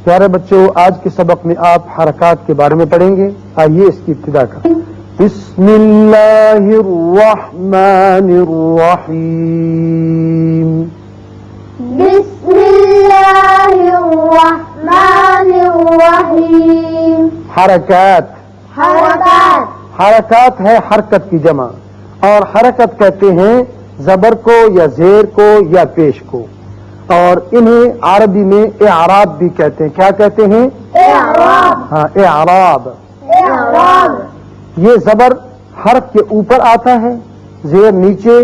پیارے بچوں، آج کے سبق میں آپ حرکات کے بارے میں پڑھیں گے. آئیے اس کی ابتدا کریں. بسم اللہ الرحمن الرحیم. بسم اللہ الرحمن الرحیم. حرکات. حرکات. حرکات ہے حرکت کی جمع، اور حرکت کہتے ہیں زبر کو یا زیر کو یا پیش کو، اور انہیں عربی میں اعراب بھی کہتے ہیں. کیا کہتے ہیں؟ اعراب. ہاں، اعراب. اعراب. یہ زبر حرف کے اوپر آتا ہے، زیر نیچے،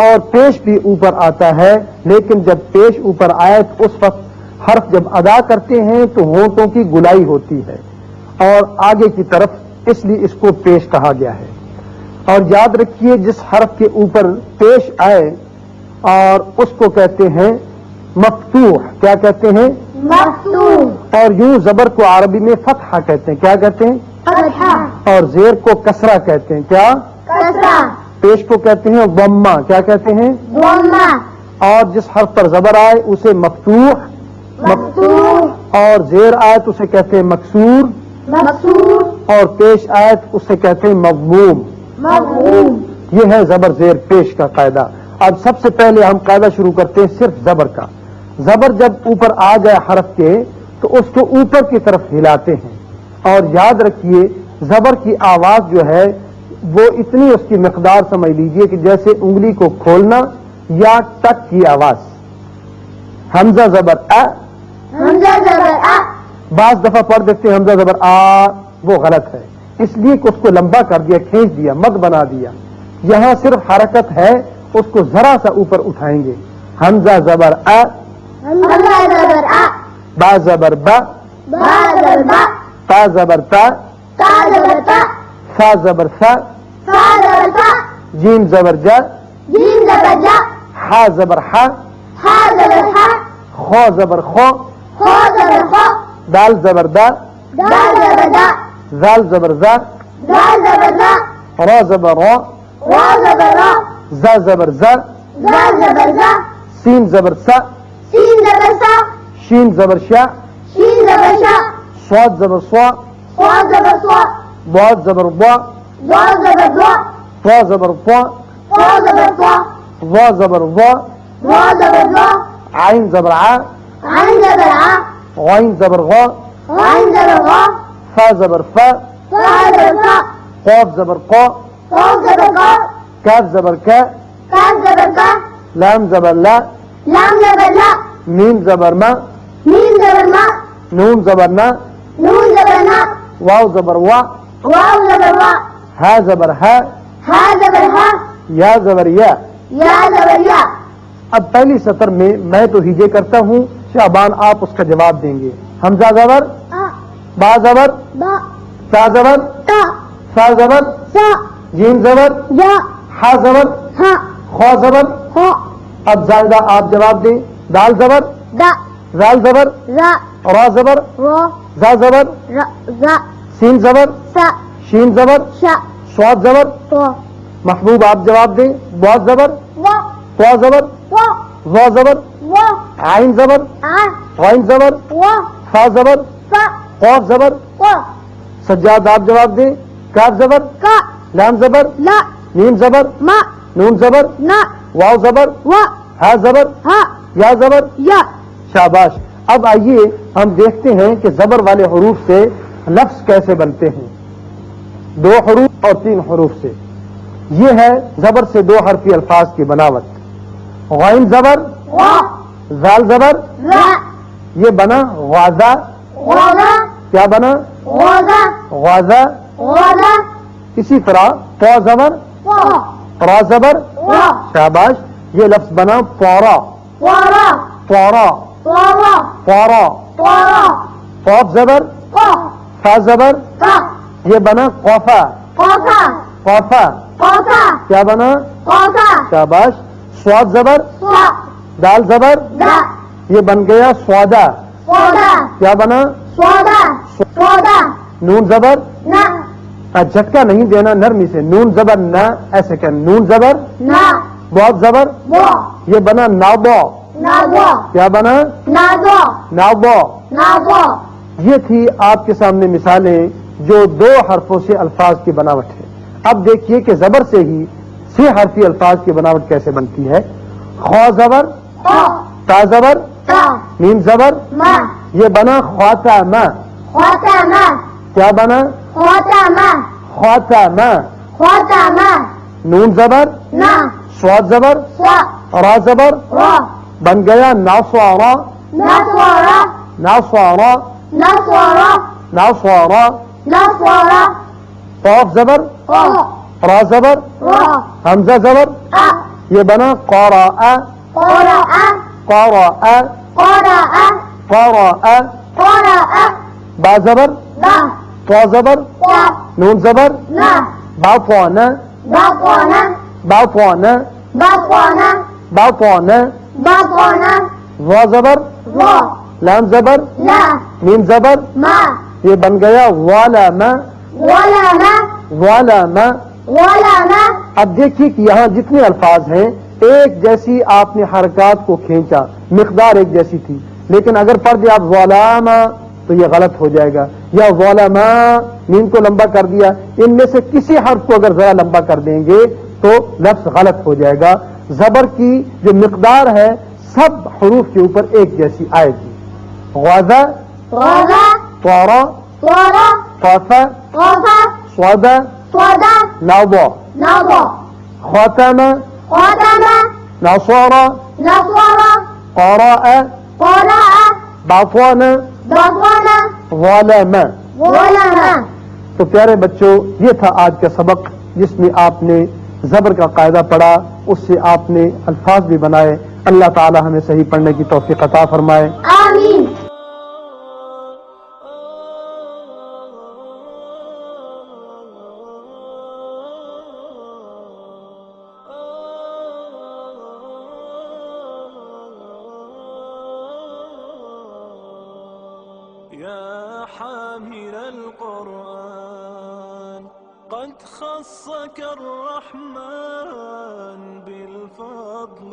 اور پیش بھی اوپر آتا ہے. لیکن جب پیش اوپر آئے تو اس وقت حرف جب ادا کرتے ہیں تو ہونٹوں کی گلائی ہوتی ہے اور آگے کی طرف، اس لیے اس کو پیش کہا گیا ہے. اور یاد رکھیے، جس حرف کے اوپر پیش آئے اور اس کو کہتے ہیں مفتوح. کیا کہتے ہیں؟ مفتوح. اور یوں زبر کو عربی میں فتحہ کہتے ہیں. کیا کہتے ہیں؟ فتحہ. اور زیر کو کسرہ کہتے ہیں. کیا؟ کسرہ. پیش کو کہتے ہیں ضمہ. کیا کہتے ہیں؟ ضمہ. اور جس حرف پر زبر آئے اسے مفتوح، مفتوح. اور زیر آئے تو اسے کہتے ہیں مکسور، مکسور. اور پیش آئے تو اسے کہتے ہیں مضموم. مضموم. یہ ہے زبر زیر پیش کا قاعدہ. اب سب سے پہلے ہم قاعدہ شروع کرتے ہیں صرف زبر کا. زبر جب اوپر آ جائے حرف کے تو اس کو اوپر کی طرف ہلاتے ہیں. اور یاد رکھیے، زبر کی آواز جو ہے وہ اتنی، اس کی مقدار سمجھ لیجئے کہ جیسے انگلی کو کھولنا یا ٹک کی آواز. حمزہ زبر ا، حمزہ زبر ا. بعض دفعہ پڑھ دیتے ہیں حمزہ زبر آ، وہ غلط ہے. اس لیے کہ اس کو لمبا کر دیا، کھینچ دیا، مد بنا دیا. یہاں صرف حرکت ہے، اس کو ذرا سا اوپر اٹھائیں گے. حمزہ زبر ا، حمزہ زبر ا. با زبر با، با زبر با. تا زبر تا، تا زبر تا. سا زبر سا، سا زبر سا. جیم زبر جا، جیم زبر جا. حا زبر حا، حا زبر حا. خو زبر خو، خو زبر خو. دال زبر دا، دال زبر دا. زال زبر زا، دال زبر دا. را زبر را، را زبر را. زا زبر زا، زا زبر زا. سین زبر سا، سین زبر سا. شین زبر شا، شین زبر شا. صاد زبر صا، صاد زبر صا. ضاد زبر ضا، ضاد زبر ضا. طا زبر طا، طا زبر طا. ظا زبر ظا، ضا زبر ضا. عین زبر ع، عین زبر ع. غین زبر غا، غین زبر غا. فا زبر فا، فا زبر فا. قاف زبر قا، قاف زبر قا. کاف زبر کا، کاف زبر کا. لام زبر لا، لام زبر لا. میم زبر ما، میم زبر ما. نون زبر نا، نون زبر نا. واو زبر وا، واو زبر وا. ہا زبر ہا، ہا زبر ہا. یا زبر یا. یا زبر یا. اب پہلی سطر میں میں تو ہیجے کرتا ہوں، شعبان آپ اس کا جواب دیں گے. حمزہ زبر، آ. با زبر، با. تا زبر، تا. سا زبر، سا. جیم زبر، یا. ہا زبر، ہا. خو زبر. خو. اب زائدہ آپ جواب دیں. دال زبر، دا. زال زبر، را. را زبر، را. زا زبر، را. زا. سین زبر، سا. شین زبر، شا. صاد زبر. تو. محبوب آپ جواب دیں. بعد زبر، وا. طا زبر، وا. ظا زبر، وا. عین زبر، آ. غین زبر، وا. فا زبر، فا. قاف زبر. وا. سجاد آپ جواب دیں. کاف زبر، کا. لام زبر، لا. میم زبر، ما. نون زبر، نا. واو زبر، وا. ہا زبر، ہا. یا زبر. یا. شاباش. اب آئیے ہم دیکھتے ہیں کہ زبر والے حروف سے لفظ کیسے بنتے ہیں. 2 حروف اور 3 حروف سے. یہ ہے زبر سے 2 حرفی الفاظ کی بناوٹ. غین زبر، وا. زال زبر، را. یہ بنا غازہ. غازا. کیا بنا؟ غازا. غازہ. غازا. اسی طرح طا زبر، وا. را زبر. وا. شاباش. یہ لفظ بنا فورا. وارا. فورا. وارا. فورا. وارا. قاف زبر، قا. فا زبر، قا. یہ بنا قافا. قافا. قافا. قافا. کیا بنا؟ قافا. شاباش. صاد زبر، سوا. دال زبر، دا. یہ بن گیا سوادا. سودا. کیا بنا؟ سودا. سودا. نون زبر، نا. جھٹکا نہیں دینا، نرمی سے. نون زبر نہ، ایسے کہ نون زبر، نا. بہت زبر، وا. یہ بنا نابو. نا. وا. کیا بنا؟ نا. وا. نابو. نا. وا. یہ تھی آپ کے سامنے مثالیں جو دو حرفوں سے الفاظ کی بناوٹ ہے. اب دیکھیے کہ زبر سے ہی 6 حرفی الفاظ کی بناوٹ کیسے بنتی ہے. خا زبر، خا تا زبر، تا میم زبر، ما یہ بنا خواتما. خواتما کیا بنا؟ خواتما خواتما. خواتما نون زبر، نا صاد زبر، سوا را زبر، را بن گیا ناصارا. نصارا ناصارا، نصارا ناصارا. نصارا قاف زبر، قا را زبر، را حمزہ زبر، أ یہ بنا قرأ. قرأ قرأ، قرأ قرأ. قرأ با زبر، با طا زبر، تا نون زبر، نا باطن، بطنا باطن، بطنا باطن. بطنا وا زبر، را لام زبر، لا میم زبر، ما یہ بن گیا ظلم. ظلم ظلم. ظلم. اب دیکھیے کہ یہاں جتنے الفاظ ہیں ایک جیسی آپ نے حرکات کو کھینچا، مقدار ایک جیسی تھی، لیکن اگر پڑھ دیا آپ ظلم تو یہ غلط ہو جائے گا. یا ظلم، میم کو لمبا کر دیا، ان میں سے کسی حرف کو اگر ذرا لمبا کر دیں گے تو لفظ غلط ہو جائے گا. زبر کی جو مقدار ہے سب حروف کے اوپر ایک جیسی آئے گی. غزا، غزا طارا، طارا قافا، قفا صدا، صدا نضا. نضا ختم، ختم نصارى، نصارى قرأ، قرأ بطن، بطنا ظلم. ظلم. تو پیارے بچوں، یہ تھا آج کا سبق جس میں آپ نے زبر کا قاعدہ پڑھا، اس سے آپ نے الفاظ بھی بنائے. اللہ تعالی ہمیں صحیح پڑھنے کی توفیق عطا فرمائے. آمین. يا حامل القرآن قد خصك الرحمن بالفضل